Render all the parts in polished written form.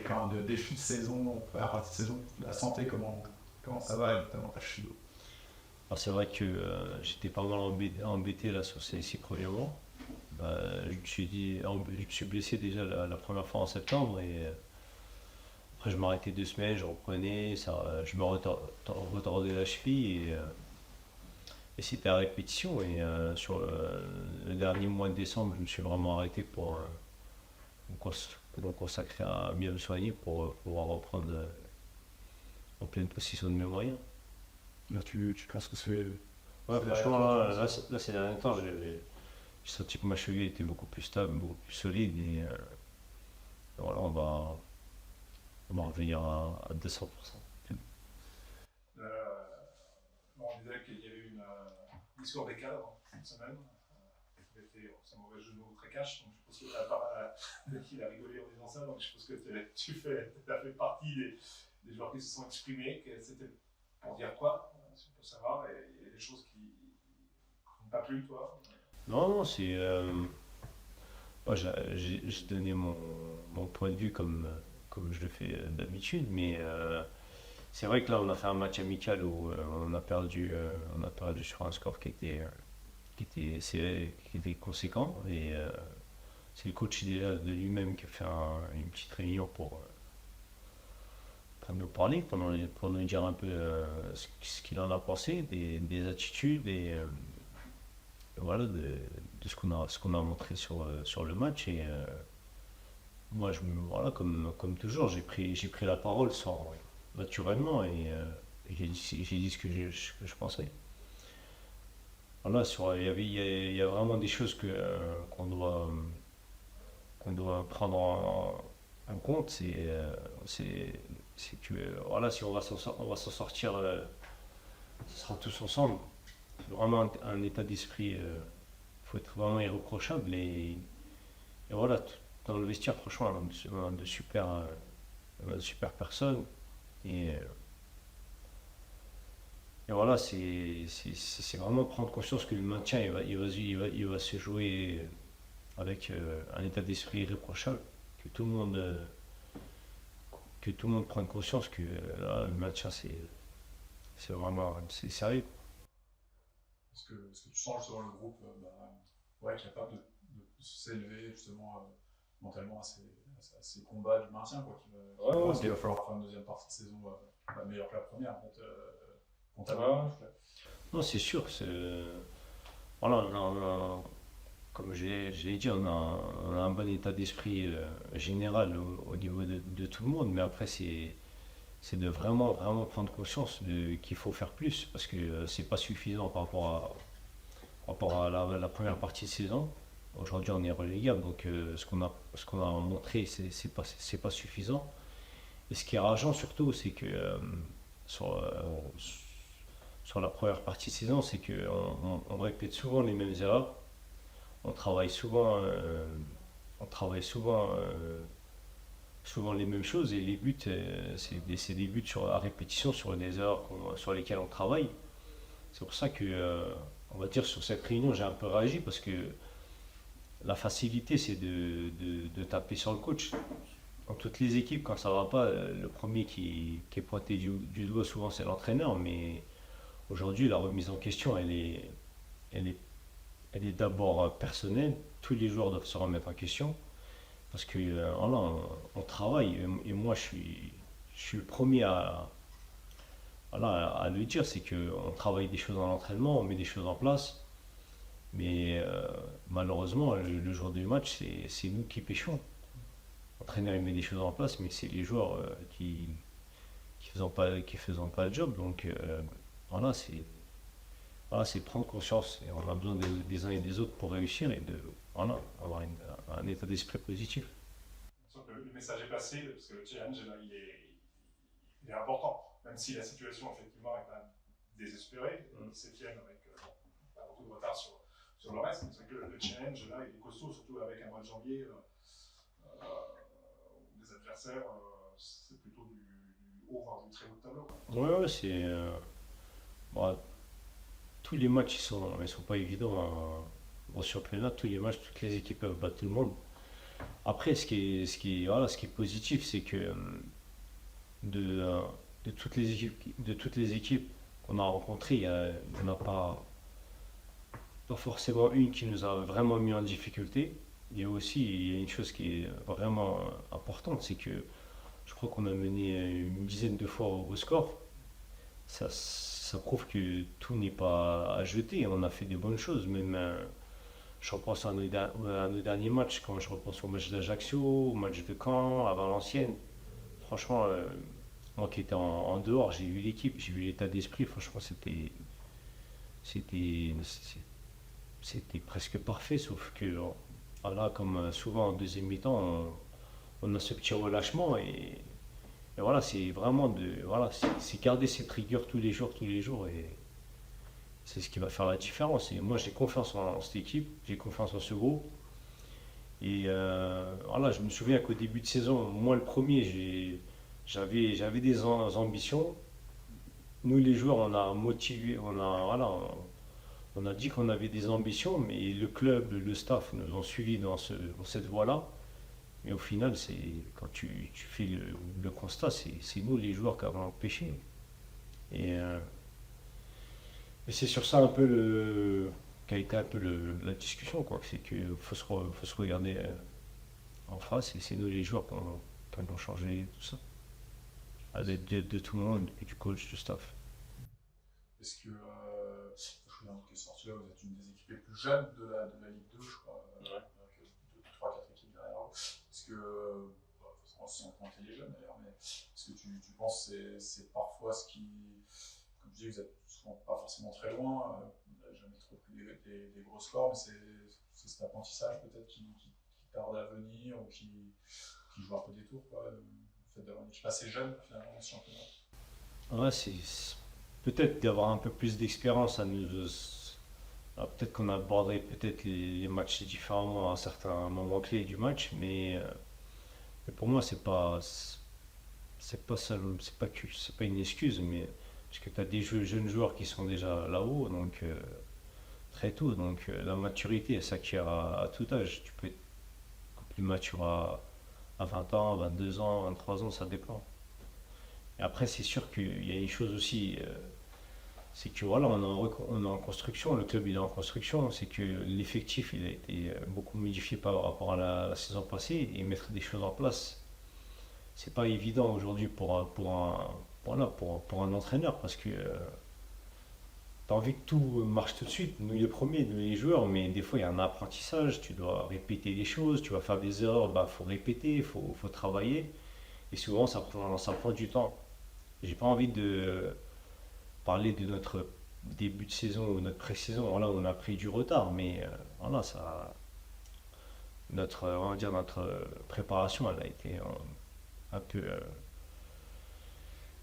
quand même de début de saison, première partie de saison, la santé, comment ça va, et notamment ta chute. Alors c'est vrai que j'étais pas mal embêté là sur ces 6 premiers mois. Bah, je me suis blessé déjà la première fois en septembre et après je m'arrêtais 2 semaines, je reprenais, je me retordais la cheville et c'était à répétition. Et sur le dernier mois de décembre, je me suis vraiment arrêté pour me consacrer à bien me soigner pour pouvoir reprendre en pleine possession de mes moyens. Là, tu penses que c'est. Ouais, C'est derrière franchement, toi, tu là, ces derniers temps, j'ai senti que ma cheville était beaucoup plus stable, beaucoup plus solide. Et voilà, on va revenir à 200%. Euh, on disait qu'il y avait eu une discours des cadres cette semaine. C'est un mauvais jeu de mots très cash, donc je pense que il a rigolé en disant ça, donc je pense que tu as fait partie des joueurs qui se sont exprimés, que c'était pour dire quoi, si on peut savoir, et il y a des choses qui n'ont pas plu, toi. Non, non, c'est. Moi, j'ai donné mon point de vue comme je le fais d'habitude, mais c'est vrai que là, on a fait un match amical où on a perdu sur un score qui était conséquent. Et c'est le coach de lui-même qui a fait une petite réunion pour nous parler, pour nous dire un peu ce qu'il en a pensé, des attitudes et voilà, de ce qu'on a montré sur le match. Et moi, voilà, comme toujours, j'ai pris la parole naturellement et j'ai dit ce que je pensais. Voilà, il y a vraiment des choses qu'on doit prendre en compte. C'est, c'est que voilà, si on va s'en sortir, ce sera tous ensemble. C'est vraiment un état d'esprit. Il faut être vraiment irréprochable et voilà, dans le vestiaire, franchement, on a de super personnes. Et voilà, c'est vraiment prendre conscience que le maintien, il va se jouer avec un état d'esprit irréprochable, que tout le monde, euh, que tout le monde prenne conscience que là, le maintien, c'est vraiment c'est sérieux. Est-ce que tu sens justement le groupe ouais, capable de s'élever justement mentalement à ces combats du maintien quoi, Ouais, je ouais, pense qu'il va falloir faire une deuxième partie de saison meilleure que la première, peut-être ouais. comptablement en tout cas. Non, c'est sûr. Voilà, comme j'ai dit, on a un bon état d'esprit général au niveau de tout le monde, mais après, c'est de vraiment, vraiment prendre conscience qu'il faut faire plus, parce que c'est pas suffisant par rapport à la première partie de saison. Aujourd'hui, on est relégable, donc ce qu'on a montré, c'est pas suffisant. Et ce qui est rageant surtout, c'est que sur, sur la première partie de saison, c'est qu'on répète souvent les mêmes erreurs. On travaille souvent, on travaille souvent les mêmes choses et les buts, c'est des buts à répétition sur des erreurs sur lesquelles on travaille. C'est pour ça que, on va dire, sur cette réunion, j'ai un peu réagi parce que la facilité, c'est de taper sur le coach. Dans toutes les équipes, quand ça va pas, le premier qui est pointé du doigt souvent, c'est l'entraîneur. Mais aujourd'hui, la remise en question, elle est, elle est d'abord personnelle. Tous les joueurs doivent se remettre en question parce que voilà, on travaille. Et moi, je suis le premier voilà, à le dire, c'est qu'on travaille des choses dans l'entraînement, on met des choses en place. Mais malheureusement, le jour du match, c'est nous qui pêchons. L'entraîneur il met des choses en place, mais c'est les joueurs qui faisant pas le job. Donc voilà, c'est prendre conscience. Et on a besoin des uns et des autres pour réussir et voilà, avoir un état d'esprit positif. Le message est passé parce que le challenge là, il est important, même si la situation effectivement est pas désespérée, 17ème avec pas beaucoup de retard sur le reste, mais c'est vrai que le challenge là il est costaud, surtout avec un mois de janvier où les adversaires c'est plutôt du haut voire du très haut de tableau. Ouais, ouais, bon, tous les matchs ils sont pas évidents en championnat. Tous les matchs, toutes les équipes peuvent battre tout le monde. Après, voilà, ce qui est positif, c'est que de, euh, de toutes les équipes qu'on a rencontrées, il n'y en a pas forcément une qui nous a vraiment mis en difficulté. Il y a une chose qui est vraiment importante, c'est que je crois qu'on a mené une dizaine de fois au score. Ça prouve que tout n'est pas à jeter. On a fait des bonnes choses. Même, je repense à nos derniers matchs, quand je repense au match d'Ajaccio, au match de Caen, à Valenciennes. Franchement, moi qui étais en dehors, j'ai vu l'équipe, j'ai vu l'état d'esprit. Franchement, c'était, c'était presque parfait. Sauf que voilà, comme souvent en deuxième mi-temps, on a ce petit relâchement et voilà, c'est vraiment voilà, c'est garder cette rigueur tous les jours et c'est ce qui va faire la différence. Et moi, j'ai confiance en cette équipe, j'ai confiance en ce groupe. Et voilà, je me souviens qu'au début de saison, moi le premier, j'avais des ambitions. Nous, les joueurs, on a motivé, voilà, on a dit qu'on avait des ambitions, mais le club, le staff nous ont suivis dans cette voie-là. Mais au final, quand tu fais le constat, c'est nous les joueurs qui avons empêché. Et, euh, et c'est sur ça un peu qu'a été un peu la discussion, quoi. C'est qu'il faut se regarder en face et c'est nous les joueurs qui ont changé tout ça. À l'aide de tout le monde, et du coach, du staff. Est-ce que, je suis dans qui est sorti là, vous êtes une des équipes les plus jeunes de la Ligue 2, je crois, avec 3-4 équipes derrière vous. Est-ce que, forcément, c'est compter les jeunes d'ailleurs, mais est-ce que tu penses que c'est parfois ce qui, comme tu dis, vous êtes souvent pas forcément très loin, vous n'avez jamais trop pris des gros scores, mais c'est cet apprentissage peut-être qui tarde à venir ou qui joue un peu des tours, quoi, le fait d'avoir une équipe assez jeune finalement dans ce championnat. Ouais, peut-être d'avoir un peu plus d'expérience à nous. Peut-être qu'on aborderait peut-être les matchs différemment à certains moments clés du match, mais pour moi, c'est pas ça, c'est pas une excuse, mais parce que tu as des jeunes joueurs qui sont déjà là-haut, donc très tôt, donc la maturité, elle s'acquiert à tout âge. Tu peux être plus mature à 20 ans, 22 ans, 23 ans, ça dépend. Et après, c'est sûr qu'il y a une chose aussi, c'est que voilà, on est en construction, le club il est en construction, c'est que l'effectif il a été beaucoup modifié par rapport à la saison passée et mettre des choses en place. C'est pas évident aujourd'hui voilà, pour un entraîneur parce que tu as envie que tout marche tout de suite, nous les premiers, nous les joueurs, mais des fois il y a un apprentissage, tu dois répéter des choses, tu vas faire des erreurs, bah faut répéter, faut travailler, et souvent ça prend du temps. J'ai pas envie de parler de notre début de saison ou notre pré-saison, voilà, on a pris du retard, mais voilà, on va dire notre préparation, elle a été un peu,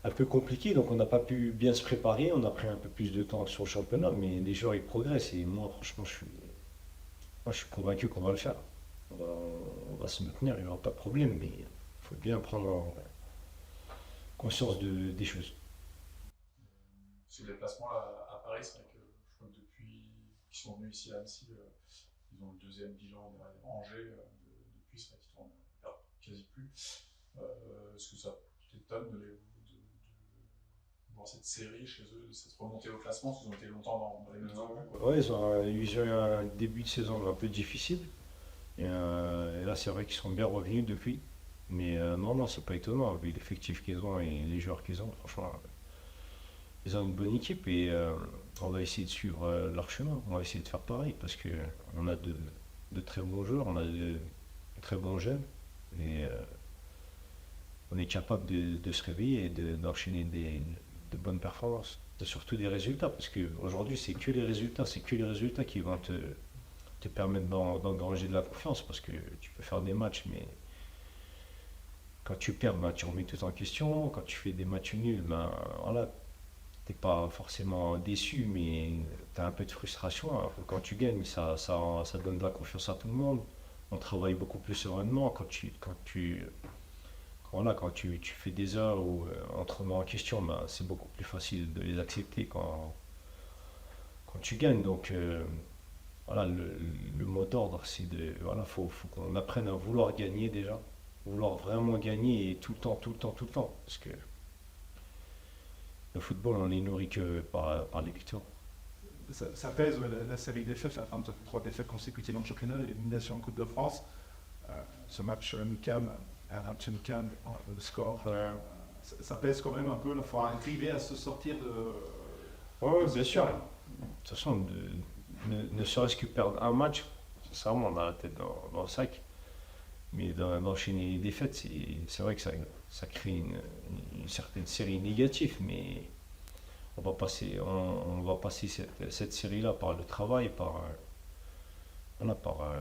un peu compliquée, donc on n'a pas pu bien se préparer, on a pris un peu plus de temps sur le championnat, mais les joueurs ils progressent et moi franchement moi, je suis convaincu qu'on va le faire. On va se maintenir, il n'y aura pas de problème, mais il faut bien prendre conscience des choses. Ce déplacement là, à Paris, c'est vrai que je crois que depuis qu'ils sont venus ici à Annecy, ils ont le deuxième bilan derrière Angers depuis, c'est vrai qu'ils tournent quasi plus. Est-ce que ça t'étonne de voir cette série chez eux, cette remontée au classement, parce qu'ils ont été longtemps dans les mêmes zones? Ouais, ils ont eu un début de saison un peu difficile. Et là, c'est vrai qu'ils sont bien revenus depuis. Mais non, non, c'est pas étonnant. Vu l'effectif qu'ils ont et les joueurs qu'ils ont, franchement, ils ont une bonne équipe et on va essayer de suivre leur chemin. On va essayer de faire pareil parce que on a de très bons joueurs, on a de très bons jeunes et on est capable de se réveiller et d'enchaîner de bonnes performances. Surtout des résultats parce qu'aujourd'hui, c'est que les résultats qui vont te permettre d'engranger de la confiance parce que tu peux faire des matchs, mais quand tu perds, ben, tu remets tout en question. Quand tu fais des matchs nuls, ben, voilà, t'es pas forcément déçu, mais tu as un peu de frustration. Alors que quand tu gagnes, ça donne de la confiance à tout le monde. On travaille beaucoup plus sereinement. Voilà, tu fais des heures ou on te remet en question, ben, c'est beaucoup plus facile de les accepter quand tu gagnes. Donc, voilà, le mot d'ordre, c'est de, voilà, faut qu'on apprenne à vouloir gagner déjà, vouloir vraiment gagner et tout le temps, tout le temps, tout le temps. Parce que le football, on est nourri que par les victoires. Ça pèse, ouais, la série défaites, la fin de 3 défaites consécutives en championnat, l'élimination en Coupe de France. Ce match amical, un match amical, le score, ça pèse quand même un peu. Il faut arriver à se sortir de. Oui, bien sûr. De toute façon, ne serait-ce que perdre un match, ça on a la tête dans le sac. Mais d'enchaîner les défaites, c'est vrai que ça crée une certaine série négative, mais on va passer cette série-là par le travail, voilà, par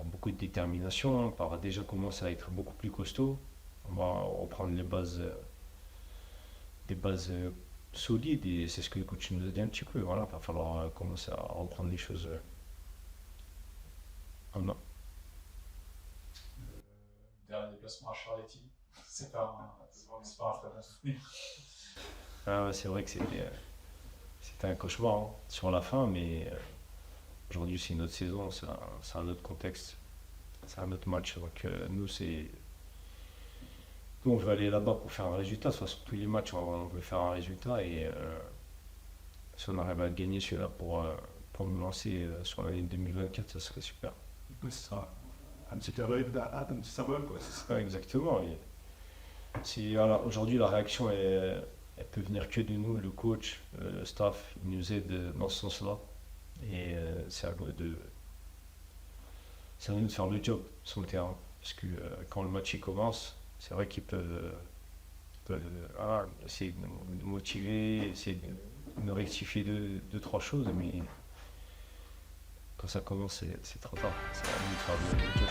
beaucoup de détermination, par déjà commencer à être beaucoup plus costaud. On va reprendre des bases solides et c'est ce que le coach nous a dit un petit peu. Voilà, il va falloir commencer à reprendre les choses en main. Dernier déplacement à Charletti, c'est pas un très bon souvenir. Ah ouais, c'est vrai que c'était un cauchemar hein, sur la fin, mais aujourd'hui c'est une autre saison, c'est un autre contexte, c'est un autre match. Donc nous on veut aller là-bas pour faire un résultat. De toute façon, tous les matchs on veut faire un résultat et si on arrive à gagner celui-là pour nous lancer sur l'année 2024, ça serait super. Oui, c'est ça. Un petit rêve d'un petit symbole, quoi. C'est ça. Ouais, exactement. Et voilà, aujourd'hui la réaction elle peut venir que de nous, le coach, le staff, il nous aide dans ce sens-là. Et c'est à nous de faire le job sur le terrain. Parce que quand le match il commence, c'est vrai qu'ils peuvent essayer de nous motiver, essayer de nous rectifier deux, trois choses, mais quand ça commence, c'est trop tard. C'est à nous de faire le job.